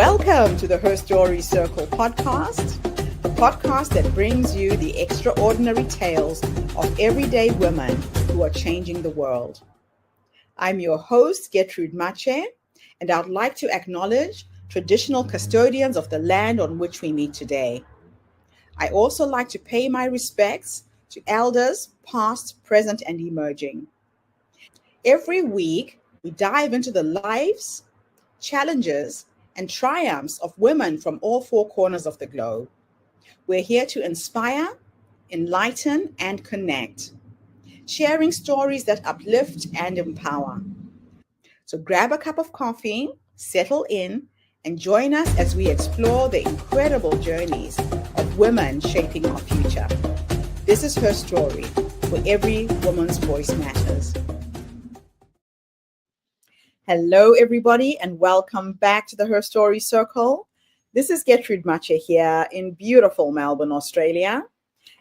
Welcome to the Her Story Circle podcast, the podcast that brings you the extraordinary tales of everyday women who are changing the world. I'm your host, Gertrude Mache, and I'd like to acknowledge traditional custodians of the land on which we meet today. I also like to pay my respects to elders, past, present, and emerging. Every week, we dive into the lives, challenges, and triumphs of women from all four corners of the globe. We're here to inspire, enlighten, and connect, sharing stories that uplift and empower. So grab a cup of coffee, settle in, and join us as we explore the incredible journeys of women shaping our future. This is Her Story, where every woman's voice matters. Hello, everybody, and welcome back to the Her Story Circle. This is Gertrude Mache here in beautiful Melbourne, Australia.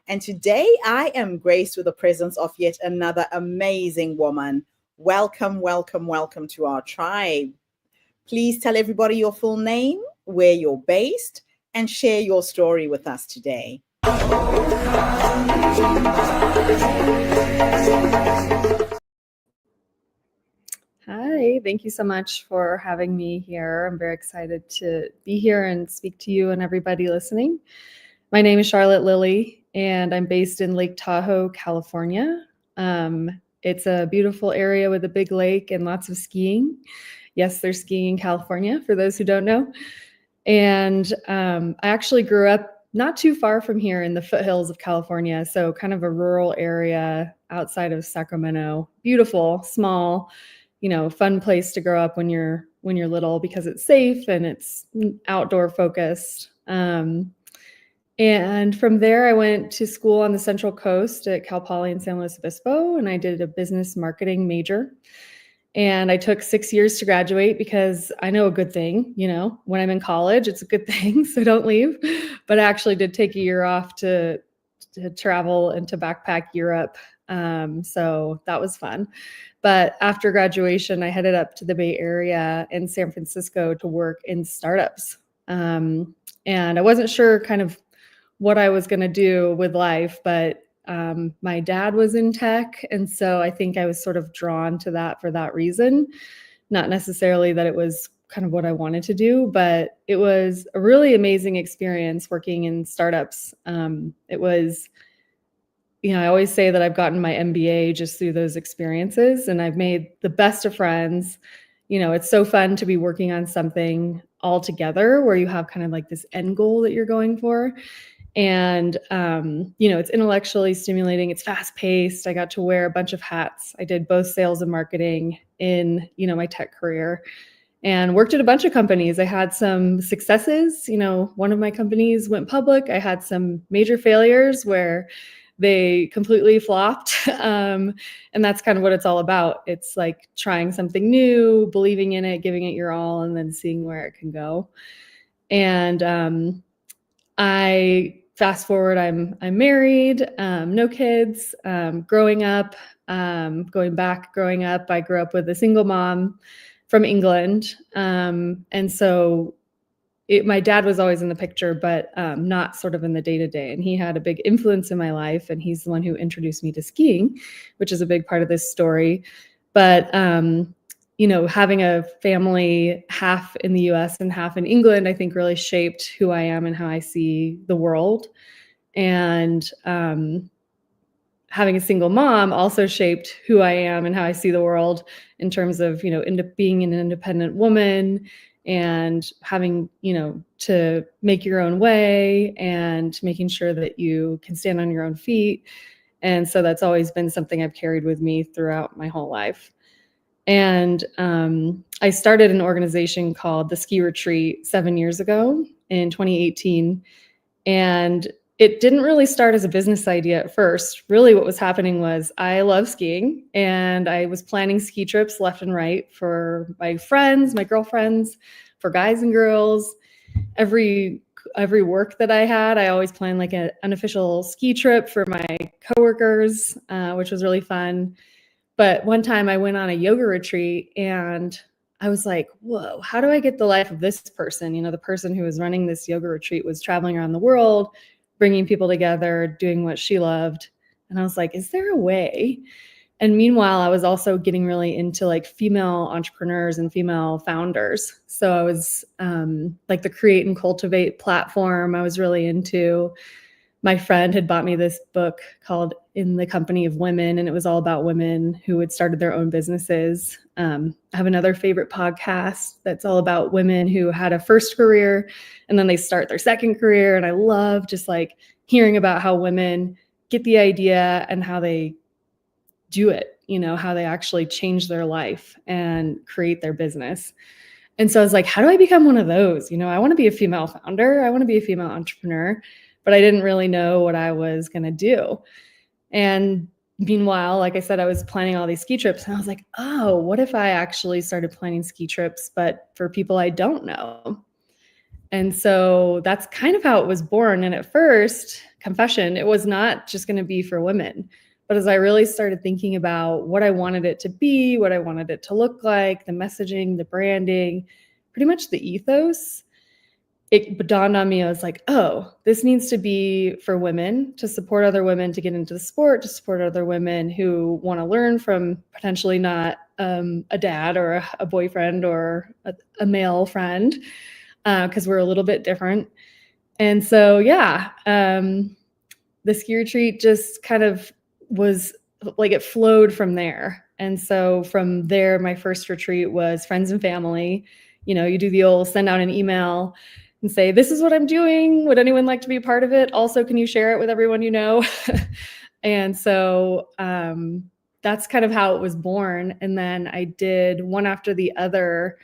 And today I am graced with the presence of yet another amazing woman. Welcome, welcome, welcome to our tribe. Please tell everybody your full name, where you're based, and share your story with us today. Hi, thank you so much for having me here. I'm very excited to be here and speak to you and everybody listening. My name is Charlotte Lilley, and I'm based in Lake Tahoe, California. It's a beautiful area with a big lake and lots of skiing. Yes, there's skiing in California, for those who don't know. And I actually grew up not too far from here in the foothills of California, so kind of a rural area outside of Sacramento. Beautiful, small, fun place to grow up when you're little because it's safe and it's outdoor focused. And from there, I went to school on the Central Coast at Cal Poly in San Luis Obispo, and I did a business marketing major. And I took 6 years to graduate because I know a good thing, when I'm in college, it's a good thing, so don't leave. But I actually did take a year off to travel and to backpack Europe. So that was fun. But after graduation, I headed up to the Bay Area in San Francisco to work in startups. And I wasn't sure kind of what I was going to do with life, but my dad was in tech. And so I think I was sort of drawn to that for that reason. Not necessarily that it was kind of what I wanted to do, but it was a really amazing experience working in startups. It was, I always say that I've gotten my MBA just through those experiences, and I've made the best of friends. It's so fun to be working on something all together where you have kind of like this end goal that you're going for. And, it's intellectually stimulating. It's fast paced. I got to wear a bunch of hats. I did both sales and marketing in, my tech career, and worked at a bunch of companies. I had some successes. One of my companies went public. I had some major failures where they completely flopped. And that's kind of what it's all about. It's like trying something new, believing in it, giving it your all, and then seeing where it can go. And I fast forward, I'm married, no kids. Growing up, I grew up with a single mom from England. And so my dad was always in the picture, but not sort of in the day-to-day. And he had a big influence in my life. And he's the one who introduced me to skiing, which is a big part of this story. But, having a family half in the US and half in England, I think really shaped who I am and how I see the world. And having a single mom also shaped who I am and how I see the world in terms of, being an independent woman and having, to make your own way and making sure that you can stand on your own feet. And so that's always been something I've carried with me throughout my whole life. And I started an organization called the Ski Retreat 7 years ago in 2018. And it didn't really start as a business idea at first. Really what was happening was I love skiing, and I was planning ski trips left and right for my friends, my girlfriends, for guys and girls. Every work that I had, I always planned like an unofficial ski trip for my coworkers, which was really fun. But one time I went on a yoga retreat, and I was like, whoa, how do I get the life of this person? The person who was running this yoga retreat was traveling around the world, bringing people together, doing what she loved. And I was like, is there a way? And meanwhile, I was also getting really into like female entrepreneurs and female founders. So I was like the Create and Cultivate platform, I was really into. My friend had bought me this book called In the Company of Women, and it was all about women who had started their own businesses. I have another favorite podcast that's all about women who had a first career and then they start their second career. And I love just like hearing about how women get the idea and how they do it, how they actually change their life and create their business. And so I was like, how do I become one of those? I want to be a female founder. I want to be a female entrepreneur, but I didn't really know what I was going to do. And meanwhile, like I said, I was planning all these ski trips and I was like, oh, what if I actually started planning ski trips, but for people I don't know? And so that's kind of how it was born. And at first, confession, it was not just going to be for women. But as I really started thinking about what I wanted it to be, what I wanted it to look like, the messaging, the branding, pretty much the ethos, it dawned on me. I was like, oh, this needs to be for women, to support other women to get into the sport, to support other women who want to learn from potentially not a dad or a boyfriend or a male friend, because we're a little bit different. And so, the ski retreat just kind of was like, it flowed from there. And so from there, my first retreat was friends and family. You do the old send out an email and say, this is what I'm doing. Would anyone like to be a part of it? Also, can you share it with everyone you know? And so that's kind of how it was born. And then I did one after the other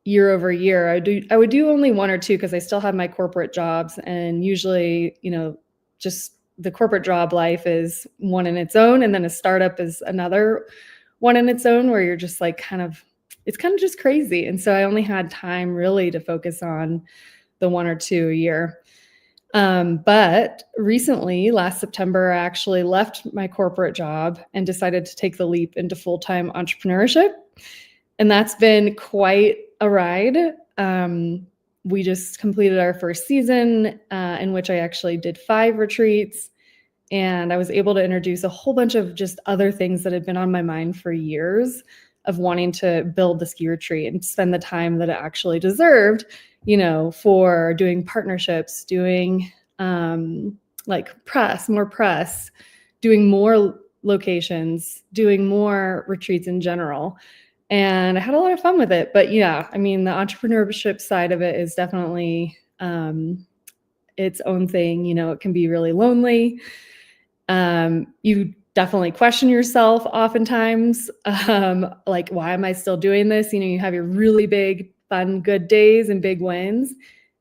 year over year. I would do only one or two because I still have my corporate jobs. And usually, just the corporate job life is one in its own. And then a startup is another one in its own, where you're just like it's kind of just crazy. And so I only had time really to focus on the one or two a year. But recently, last September, I actually left my corporate job and decided to take the leap into full-time entrepreneurship. And that's been quite a ride. We just completed our first season, in which I actually did 5 retreats. And I was able to introduce a whole bunch of just other things that had been on my mind for years, of wanting to build the ski retreat and spend the time that it actually deserved, for doing partnerships, doing like more press, doing more locations, doing more retreats in general. And I had a lot of fun with it. But yeah, I mean, the entrepreneurship side of it is definitely its own thing. It can be really lonely. You definitely question yourself oftentimes, like, why am I still doing this? You have your really big, fun, good days and big wins.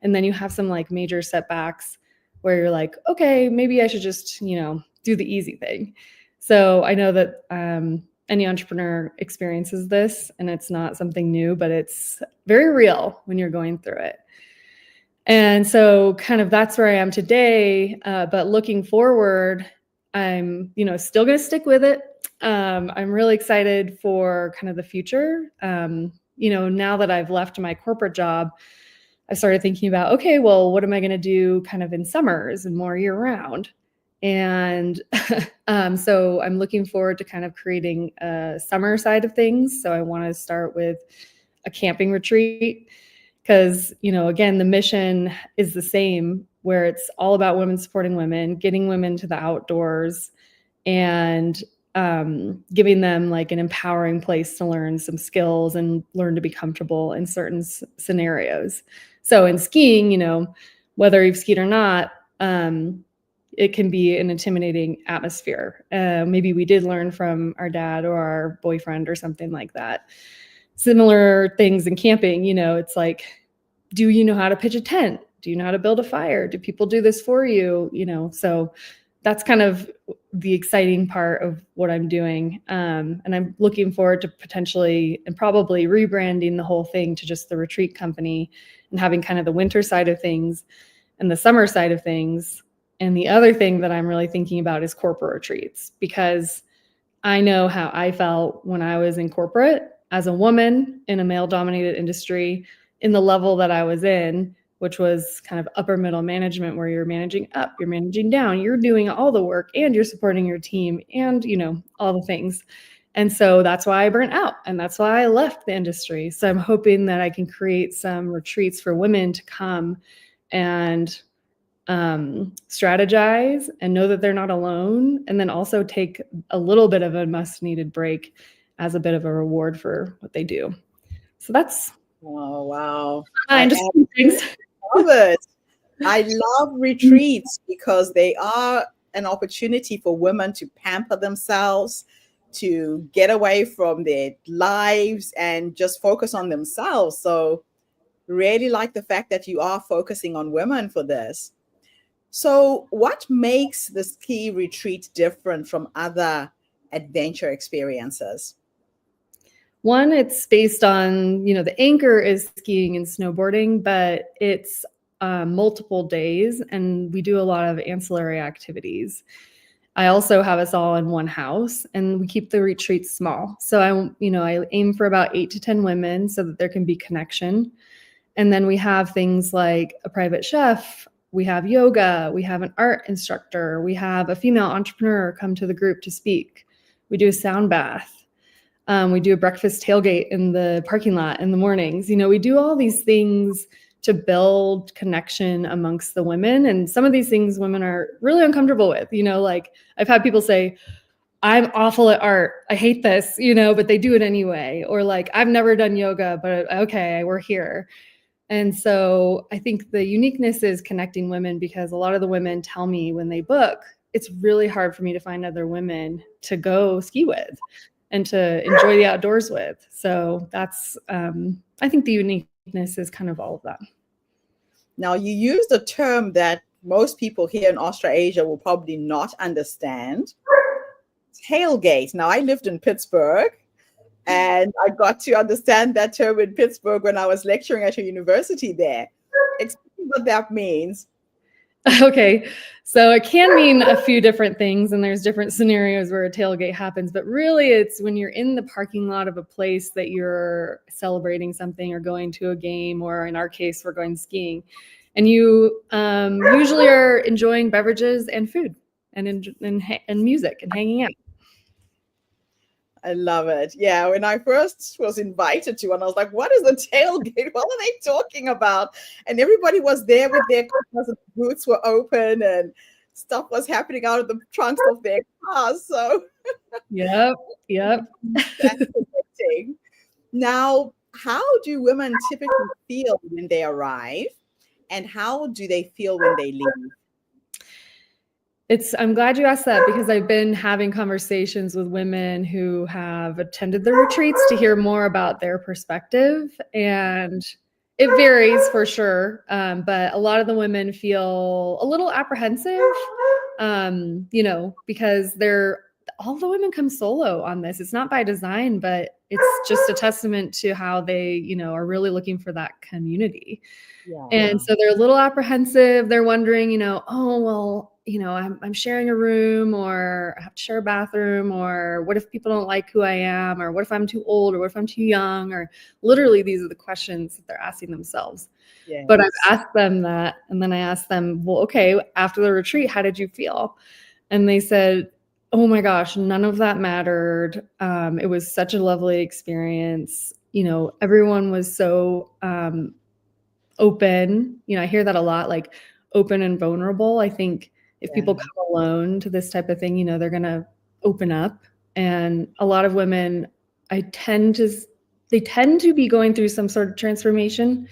And then you have some like major setbacks where you're like, okay, maybe I should just, do the easy thing. So I know that any entrepreneur experiences this, and it's not something new, but it's very real when you're going through it. And so kind of that's where I am today. But looking forward, I'm, still going to stick with it. I'm really excited for kind of the future. Now that I've left my corporate job, I started thinking about, okay, well, what am I going to do kind of in summers and more year round? And so I'm looking forward to kind of creating a summer side of things. So I want to start with a camping retreat because, again, the mission is the same, where it's all about women supporting women, getting women to the outdoors, and giving them like an empowering place to learn some skills and learn to be comfortable in certain scenarios. So in skiing, whether you've skied or not, it can be an intimidating atmosphere. Maybe we did learn from our dad or our boyfriend or something like that. Similar things in camping, it's like, do you know how to pitch a tent? Do you know how to build a fire? Do people do this for you? So that's kind of the exciting part of what I'm doing. And I'm looking forward to potentially and probably rebranding the whole thing to just the retreat company and having kind of the winter side of things and the summer side of things. And the other thing that I'm really thinking about is corporate retreats, because I know how I felt when I was in corporate as a woman in a male-dominated industry in the level that I was in, which was kind of upper middle management, where you're managing up, you're managing down, you're doing all the work, and you're supporting your team, and all the things. And so that's why I burnt out, and that's why I left the industry. So I'm hoping that I can create some retreats for women to come and strategize and know that they're not alone, and then also take a little bit of a must needed break as a bit of a reward for what they do. So that's wow. I just things. Love it. I love retreats because they are an opportunity for women to pamper themselves, to get away from their lives and just focus on themselves. So really like the fact that you are focusing on women for this. So what makes the ski retreat different from other adventure experiences? One, it's based on, the anchor is skiing and snowboarding, but it's multiple days, and we do a lot of ancillary activities. I also have us all in one house, and we keep the retreats small. So I aim for about 8 to 10 women so that there can be connection. And then we have things like a private chef, we have yoga, we have an art instructor, we have a female entrepreneur come to the group to speak. We do a sound bath. We do a breakfast tailgate in the parking lot in the mornings. We do all these things to build connection amongst the women. And some of these things women are really uncomfortable with. Like I've had people say, I'm awful at art, I hate this, but they do it anyway. Or like, I've never done yoga, but okay, we're here. And so I think the uniqueness is connecting women, because a lot of the women tell me when they book, it's really hard for me to find other women to go ski with and to enjoy the outdoors with. So that's, I think the uniqueness is kind of all of that. Now, you used a term that most people here in Australasia will probably not understand. Tailgate. Now, I lived in Pittsburgh, and I got to understand that term in Pittsburgh when I was lecturing at a university there. Explain what that means. Okay, so it can mean a few different things, and there's different scenarios where a tailgate happens, but really it's when you're in the parking lot of a place that you're celebrating something or going to a game, or in our case, we're going skiing, and you usually are enjoying beverages and food and music and hanging out. I love it. Yeah, when I first was invited to one, I was like, what is a tailgate? What are they talking about? And everybody was there with their cars, and the boots were open and stuff was happening out of the trunks of their cars. So Yep. that's interesting. Now, how do women typically feel when they arrive, and how do they feel when they leave? I'm glad you asked that, because I've been having conversations with women who have attended the retreats to hear more about their perspective. And it varies for sure. But a lot of the women feel a little apprehensive, because all the women come solo on this. It's not by design, but it's just a testament to how they, are really looking for that community. Yeah. And so they're a little apprehensive. They're wondering, oh, well, I'm sharing a room, or I have to share a bathroom, or what if people don't like who I am, or what if I'm too old, or what if I'm too young, or literally these are the questions that they're asking themselves. Yes. But I've asked them that, and then I asked them, well, okay, after the retreat, how did you feel? And they said, oh my gosh, none of that mattered. It was such a lovely experience. Everyone was so open. I hear that a lot, like open and vulnerable. I think if people come alone to this type of thing, they're going to open up. And a lot of women, they tend to be going through some sort of transformation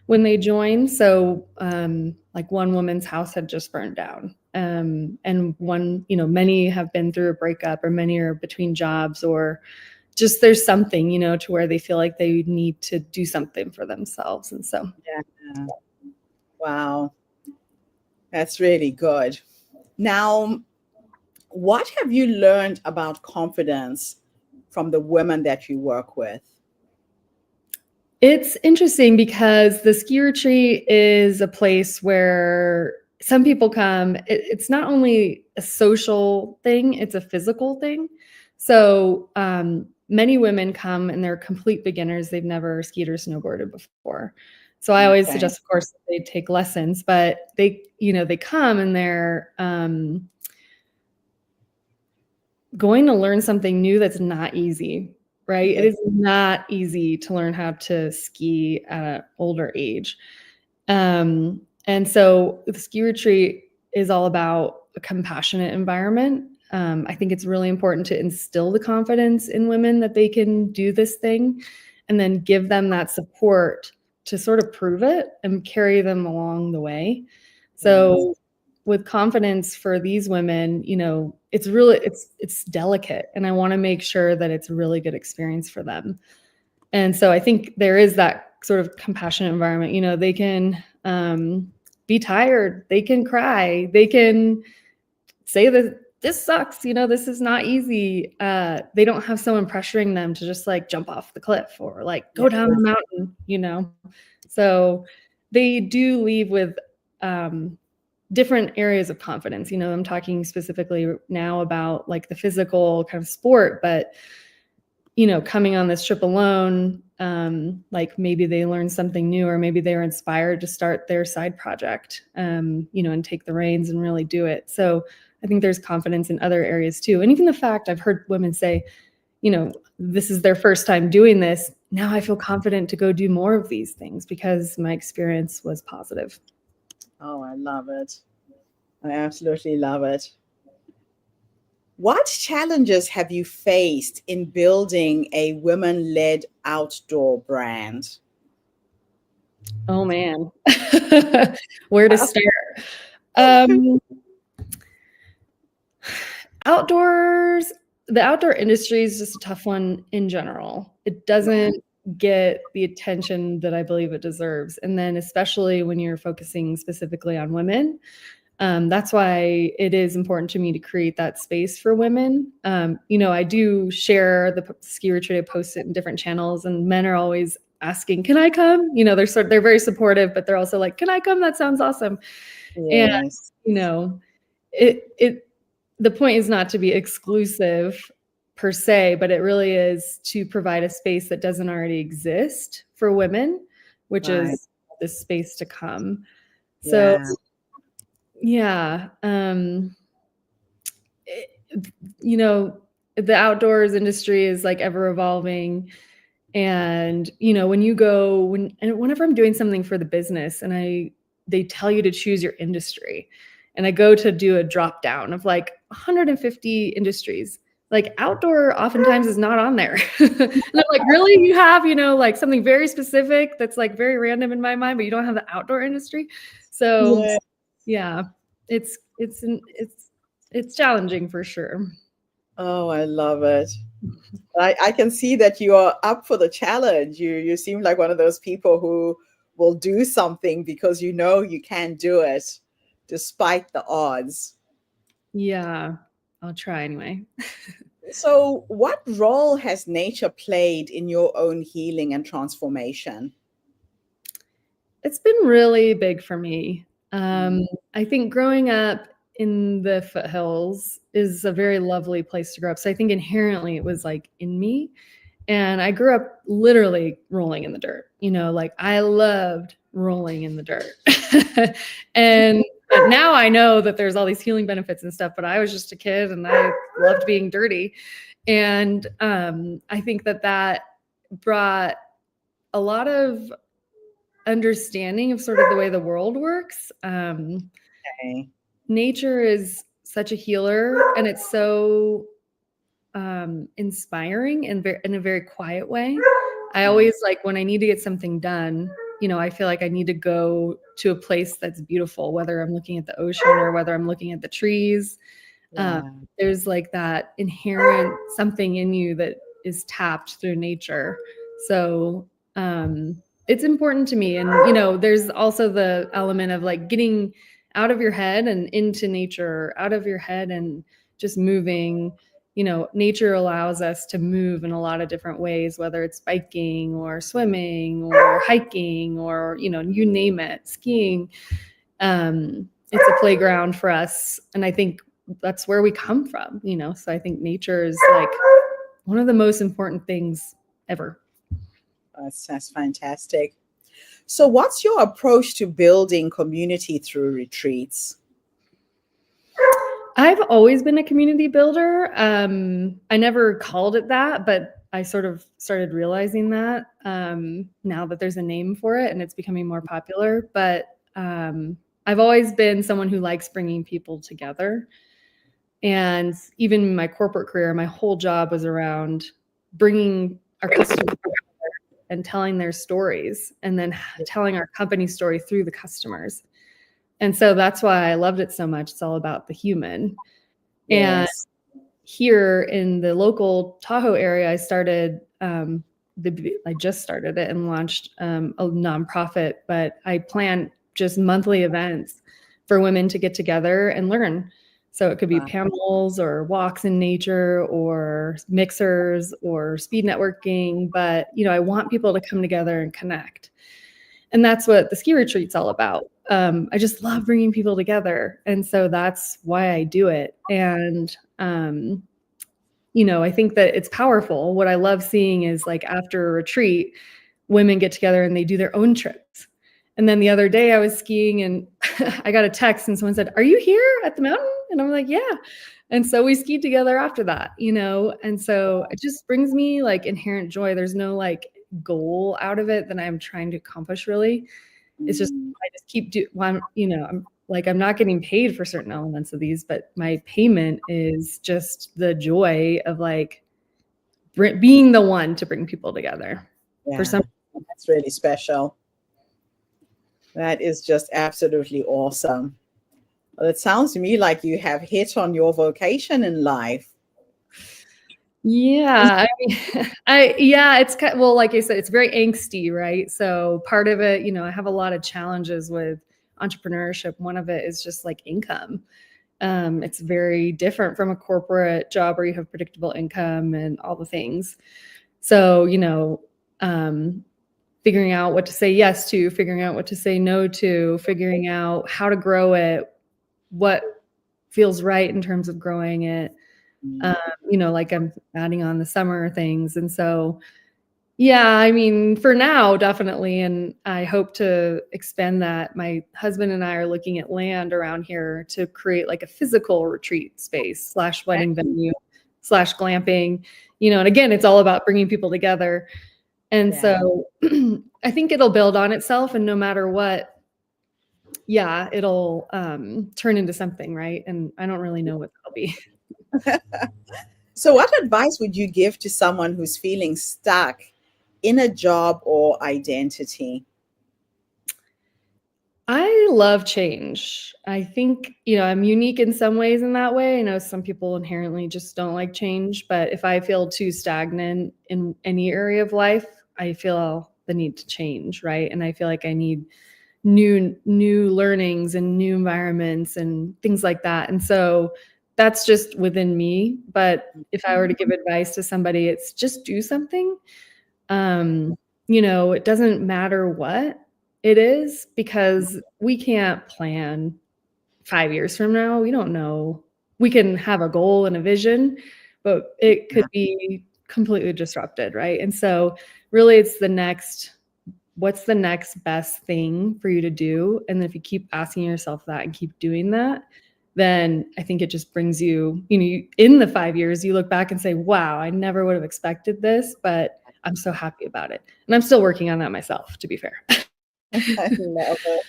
when they join. So like one woman's house had just burned down. And one, many have been through a breakup, or many are between jobs, or just there's something, to where they feel like they need to do something for themselves. And so, yeah. Wow. That's really good. Now, what have you learned about confidence from the women that you work with? It's interesting, because the ski retreat is a place where some people come. It's not only a social thing, it's a physical thing. So many women come and they're complete beginners. They've never skied or snowboarded before. So I always suggest, of course, that they take lessons, but they come and they're going to learn something new that's not easy, right? It is not easy to learn how to ski at an older age. And so the ski retreat is all about a compassionate environment. I think it's really important to instill the confidence in women that they can do this thing, and then give them that support to sort of prove it and carry them along the way. So with confidence for these women, it's really, it's delicate, and I want to make sure that it's a really good experience for them. And so I think there is that sort of compassionate environment. They can be tired, they can cry, they can say that this sucks, this is not easy. They don't have someone pressuring them to just like jump off the cliff or like go down the mountain, So they do leave with different areas of confidence. I'm talking specifically now about like the physical kind of sport, but coming on this trip alone, like maybe they learned something new, or maybe they were inspired to start their side project, and take the reins and really do it. So I think there's confidence in other areas too. And even the fact I've heard women say, this is their first time doing this. Now I feel confident to go do more of these things because my experience was positive. Oh, I love it. I absolutely love it. What challenges have you faced in building a women-led outdoor brand? Oh, man. Where to start? The outdoor industry is just a tough one in general. It doesn't get the attention that I believe it deserves. And then especially when you're focusing specifically on women, that's why it is important to me to create that space for women. I do share the ski retreat, I post it in different channels, and men are always asking, can I come? They're very supportive, but they're also like, can I come? That sounds awesome. Yes. And, the point is not to be exclusive per se, but it really is to provide a space that doesn't already exist for women, which is this space to come. So, the outdoors industry is like ever evolving. And, whenever I'm doing something for the business and they tell you to choose your industry, and I go to do a drop down of like 150 industries, like outdoor oftentimes is not on there. And I'm like, really? You have, like something very specific that's like very random in my mind, but you don't have the outdoor industry. So it's challenging for sure. Oh, I love it. I can see that you are up for the challenge. You seem like one of those people who will do something because you can do it despite the odds. Yeah, I'll try anyway. So what role has nature played in your own healing and transformation? It's been really big for me. I think growing up in the foothills is a very lovely place to grow up. So I think inherently it was like in me. And I grew up literally rolling in the dirt. Like I loved rolling in the dirt. And now I know that there's all these healing benefits and stuff, but I was just a kid and I loved being dirty. And I think that brought a lot of understanding of sort of the way the world works. Nature is such a healer, and it's so inspiring and in a very quiet way. I always like when I need to get something done, I feel like I need to go to a place that's beautiful, whether I'm looking at the ocean or whether I'm looking at the trees. There's like that inherent something in you that is tapped through nature. So it's important to me. And, there's also the element of like getting out of your head and into nature, out of your head and just moving. Nature allows us to move in a lot of different ways, whether it's biking or swimming or hiking or, you name it, skiing. It's a playground for us. And I think that's where we come from, so I think nature is like one of the most important things ever. That's fantastic. So what's your approach to building community through retreats? I've always been a community builder. I never called it that, but I sort of started realizing that now that there's a name for it and it's becoming more popular. But I've always been someone who likes bringing people together. And even in my corporate career, my whole job was around bringing our customers together and telling their stories and then telling our company story through the customers. And so that's why I loved it so much. It's all about the human. Yes. And here in the local Tahoe area, I just started it and launched a nonprofit, but I plan just monthly events for women to get together and learn. So it could be panels or walks in nature or mixers or speed networking. But, I want people to come together and connect. And that's what the ski retreat's all about. I just love bringing people together. And so that's why I do it. And, I think that it's powerful. What I love seeing is like after a retreat, women get together and they do their own trips. And then the other day I was skiing and I got a text and someone said, "Are you here at the mountain?" And I'm like, "Yeah." And so we skied together after that, and so it just brings me like inherent joy. There's no like goal out of it that I'm trying to accomplish really. It's just, I just keep I'm not getting paid for certain elements of these, but my payment is just the joy of like being the one to bring people together. Yeah, For some, that's really special. That is just absolutely awesome. Well, it sounds to me like you have hit on your vocation in life. yeah, it's well, like I said, it's very angsty, right? So part of it, I have a lot of challenges with entrepreneurship. One of it is just like income. It's very different from a corporate job where you have predictable income and all the things. So, figuring out what to say yes to, figuring out what to say no to, figuring out how to grow it, what feels right in terms of growing it. Like I'm adding on the summer things. And so, for now, definitely. And I hope to expand that. My husband and I are looking at land around here to create like a physical retreat space / wedding venue / glamping, and again, it's all about bringing people together. And so I think it'll build on itself, and no matter what, it'll turn into something, right? And I don't really know what that'll be. So what advice would you give to someone who's feeling stuck in a job or identity? I love change. I think, I'm unique in some ways in that way. I know some people inherently just don't like change, but if I feel too stagnant in any area of life, I feel the need to change, right? And I feel like I need new learnings and new environments and things like that. And so that's just within me. But if I were to give advice to somebody, it's just do something. It doesn't matter what it is, because we can't plan 5 years from now. We don't know. We can have a goal and a vision, but it could be completely disrupted, right? And so really it's what's the next best thing for you to do? And then if you keep asking yourself that and keep doing that, then I think it just brings you, in the 5 years, you look back and say, wow, I never would have expected this, but I'm so happy about it. And I'm still working on that myself, to be fair. I love it.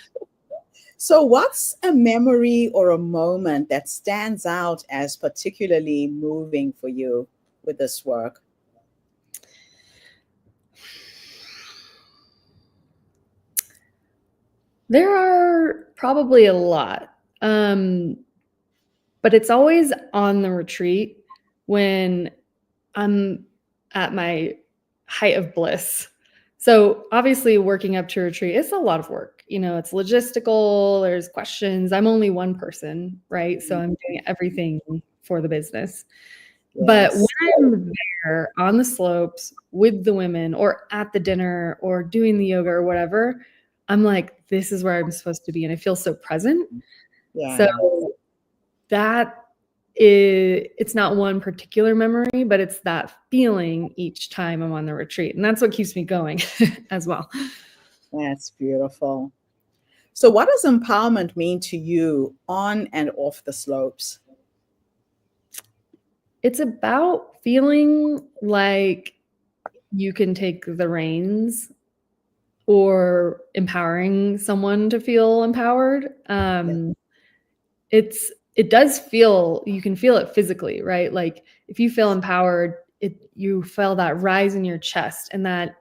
So what's a memory or a moment that stands out as particularly moving for you with this work? There are probably a lot, but it's always on the retreat when I'm at my height of bliss. So obviously working up to retreat, it's a lot of work. It's logistical, there's questions. I'm only one person, right? So I'm doing everything for the business. Yes. But when I'm there on the slopes with the women or at the dinner or doing the yoga or whatever, I'm like, this is where I'm supposed to be. And I feel so present. Yeah. So that it's not one particular memory, but it's that feeling each time I'm on the retreat. And that's what keeps me going as well. That's beautiful. So what does empowerment mean to you on and off the slopes? It's about feeling like you can take the reins, or empowering someone to feel empowered. It does feel, you can feel it physically, right? Like if you feel empowered, you feel that rise in your chest and that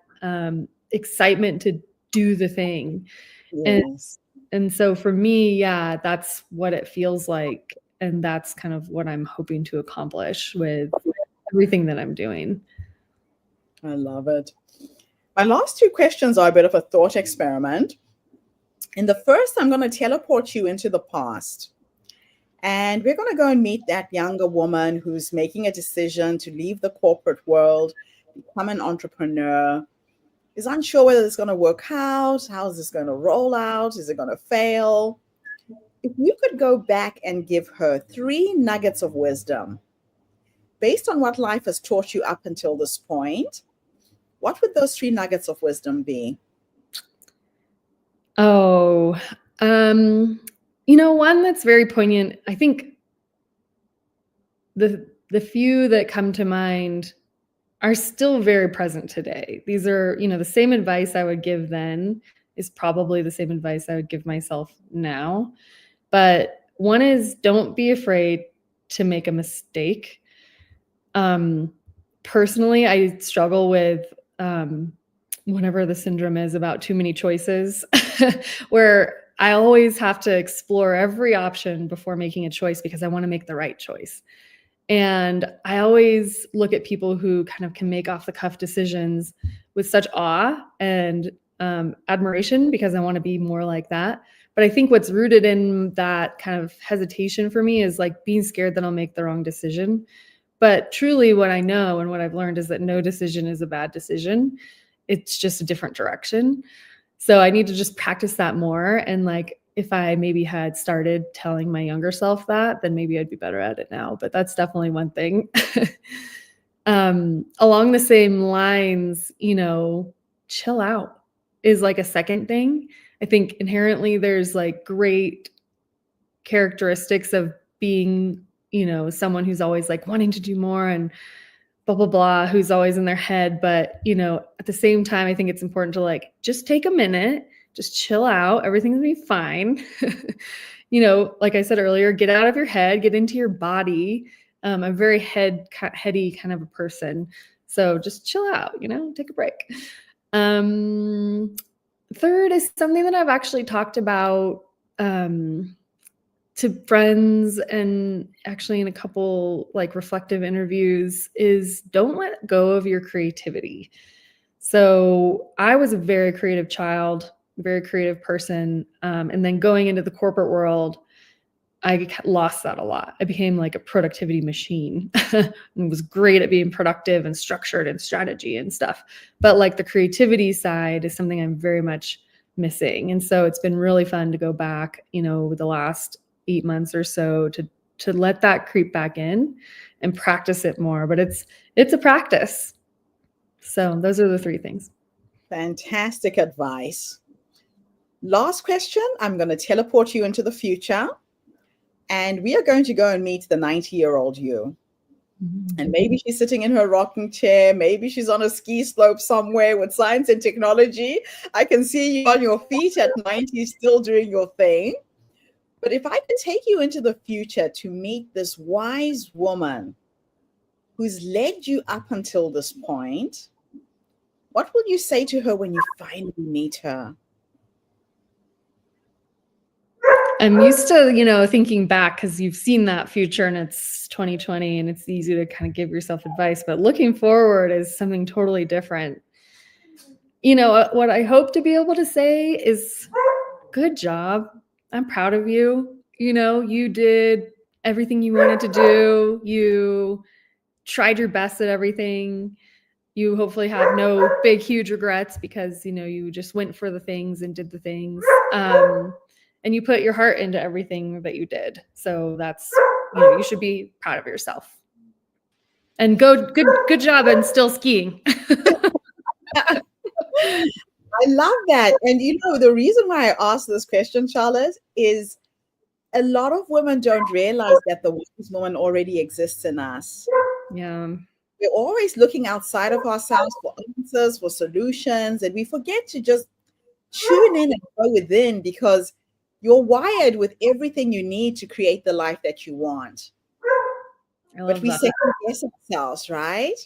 excitement to do the thing. Yes. And so for me, yeah, that's what it feels like. And that's kind of what I'm hoping to accomplish with everything that I'm doing. I love it. My last two questions are a bit of a thought experiment. In the first, I'm going to teleport you into the past. And we're going to go and meet that younger woman who's making a decision to leave the corporate world, become an entrepreneur, is unsure whether it's going to work out. How is this going to roll out? Is it going to fail? If you could go back and give her 3 nuggets of wisdom based on what life has taught you up until this point, what would those 3 nuggets of wisdom be? Oh, one that's very poignant. I think the few that come to mind are still very present today. These are, the same advice I would give then is probably the same advice I would give myself now. But one is, don't be afraid to make a mistake. Personally, I struggle with whatever the syndrome is about too many choices, where I always have to explore every option before making a choice because I want to make the right choice. And I always look at people who kind of can make off the cuff decisions with such awe and admiration, because I want to be more like that. But I think what's rooted in that kind of hesitation for me is like being scared that I'll make the wrong decision. But truly what I know and what I've learned is that no decision is a bad decision. It's just a different direction. So I need to just practice that more. And like, if I maybe had started telling my younger self that, then maybe I'd be better at it now. But that's definitely one thing. Along the same lines, chill out is like a second thing. I think inherently there's like great characteristics of being, someone who's always like wanting to do more and blah, blah, blah, who's always in their head. But, at the same time, I think it's important to like, just take a minute, just chill out. Everything's gonna be fine. Like I said earlier, get out of your head, get into your body. I'm a very heady kind of a person. So just chill out, take a break. Third is something that I've actually talked about to friends and actually in a couple like reflective interviews, is don't let go of your creativity. So I was a very creative child, very creative person. And then going into the corporate world, I lost that a lot. I became like a productivity machine and was great at being productive and structured and strategy and stuff. But like the creativity side is something I'm very much missing. And so it's been really fun to go back, the last 8 months or so to let that creep back in and practice it more. But it's a practice. So those are the 3 things. Fantastic advice. Last question. I'm going to teleport you into the future. And we are going to go and meet the 90-year-old you. Mm-hmm. And maybe she's sitting in her rocking chair. Maybe she's on a ski slope somewhere with science and technology. I can see you on your feet at 90 still doing your thing. But if I could take you into the future to meet this wise woman who's led you up until this point, what will you say to her when you finally meet her? I'm used to, thinking back because you've seen that future and it's 2020 and it's easy to kind of give yourself advice, but looking forward is something totally different. What I hope to be able to say is, good job. I'm proud of you. You did everything you wanted to do. You tried your best at everything. You hopefully have no big, huge regrets because, you just went for the things and did the things. And you put your heart into everything that you did. So that's you should be proud of yourself. And good job and still skiing. I love that. And the reason why I asked this question, Charlotte, is a lot of women don't realize that the wise woman already exists in us. Yeah. We're always looking outside of ourselves for answers, for solutions, and we forget to just tune in and go within, because you're wired with everything you need to create the life that you want. But we second guess ourselves, right?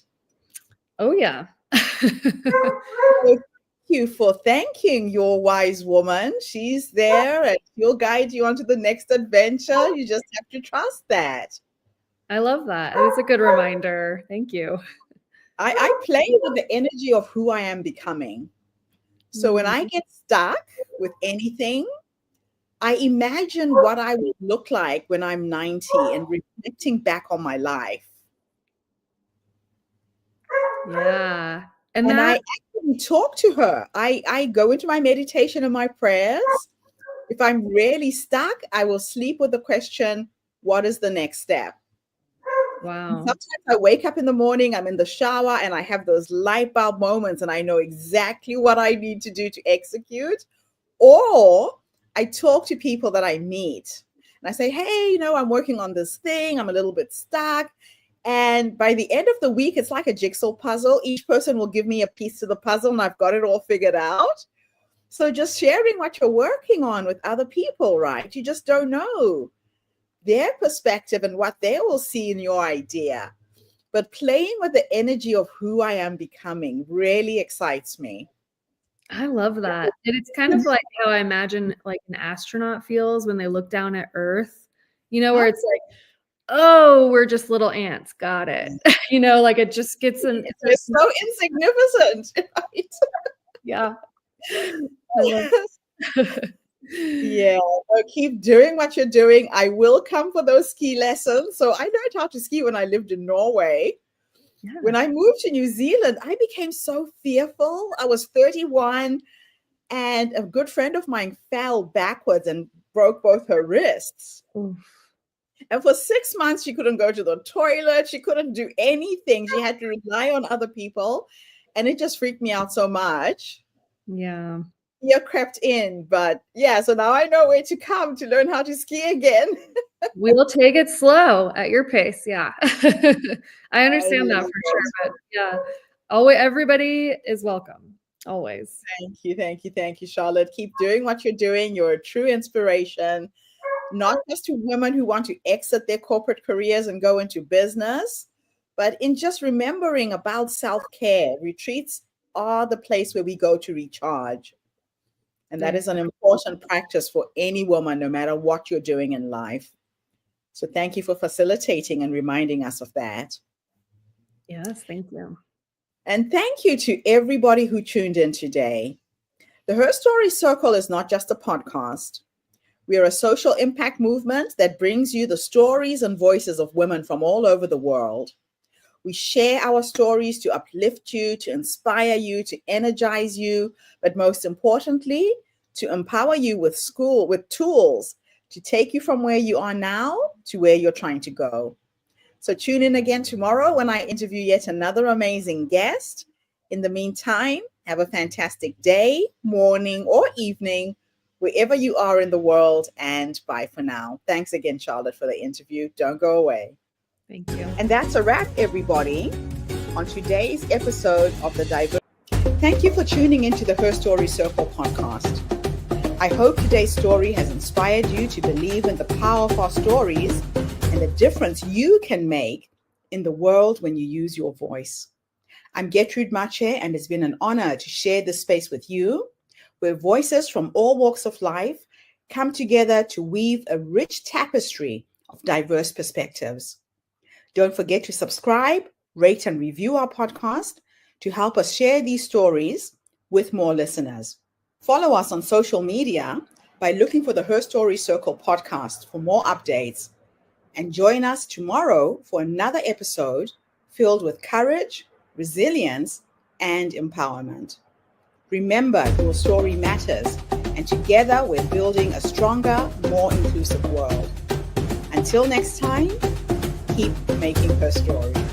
Oh, yeah. Thank you for thanking your wise woman. She's there and she'll guide you onto the next adventure. You just have to trust that. I love that. It's a good reminder. Thank you. I play with the energy of who I am becoming. So when I get stuck with anything, I imagine what I would look like when I'm 90 and reflecting back on my life. Yeah. And I actually talk to her. I go into my meditation and my prayers. If I'm really stuck, I will sleep with the question, what is the next step? Wow. And sometimes I wake up in the morning, I'm in the shower, and I have those light bulb moments, and I know exactly what I need to do to execute. Or I talk to people that I meet, and I say, hey, I'm working on this thing. I'm a little bit stuck. And by the end of the week, it's like a jigsaw puzzle. Each person will give me a piece to the puzzle, and I've got it all figured out. So just sharing what you're working on with other people, right? You just don't know their perspective and what they will see in your idea. But playing with the energy of who I am becoming really excites me. I love that. And it's kind of like how I imagine like an astronaut feels when they look down at Earth, where it's like, oh, we're just little ants. Got it. Like it just gets it's so insignificant. Right? Yeah. Yeah, so keep doing what you're doing. I will come for those ski lessons. So I learned how to ski when I lived in Norway. Yeah. When I moved to New Zealand, I became so fearful. I was 31 and a good friend of mine fell backwards and broke both her wrists. Oof. And for 6 months, she couldn't go to the toilet. She couldn't do anything. She had to rely on other people. And it just freaked me out so much. Yeah. Fear crept in, but yeah, so now I know where to come to learn how to ski again. We'll take it slow at your pace. Yeah. I understand that for sure. But yeah, always, everybody is welcome. Always. Thank you, Charlotte. Keep doing what you're doing. You're a true inspiration, not just to women who want to exit their corporate careers and go into business, but in just remembering about self-care. Retreats are the place where we go to recharge. And that is an important practice for any woman, no matter what you're doing in life. So thank you for facilitating and reminding us of that. Yes, thank you. And thank you to everybody who tuned in today. The Her Story Circle is not just a podcast. We are a social impact movement that brings you the stories and voices of women from all over the world. We share our stories to uplift you, to inspire you, to energize you, but most importantly, to empower you with tools to take you from where you are now to where you're trying to go. So tune in again tomorrow when I interview yet another amazing guest. In the meantime, have a fantastic day, morning, or evening, wherever you are in the world, and bye for now. Thanks again, Charlotte, for the interview. Don't go away. Thank you. And that's a wrap, everybody, on today's episode of the Diverse. Thank you for tuning into the Her Story Circle podcast. I hope today's story has inspired you to believe in the power of our stories and the difference you can make in the world when you use your voice. I'm Gertrude Mache, and it's been an honor to share this space with you, where voices from all walks of life come together to weave a rich tapestry of diverse perspectives. Don't forget to subscribe, rate, and review our podcast to help us share these stories with more listeners. Follow us on social media by looking for the Her Story Circle podcast for more updates. And join us tomorrow for another episode filled with courage, resilience, and empowerment. Remember, your story matters, and together we're building a stronger, more inclusive world. Until next time, keep making her story.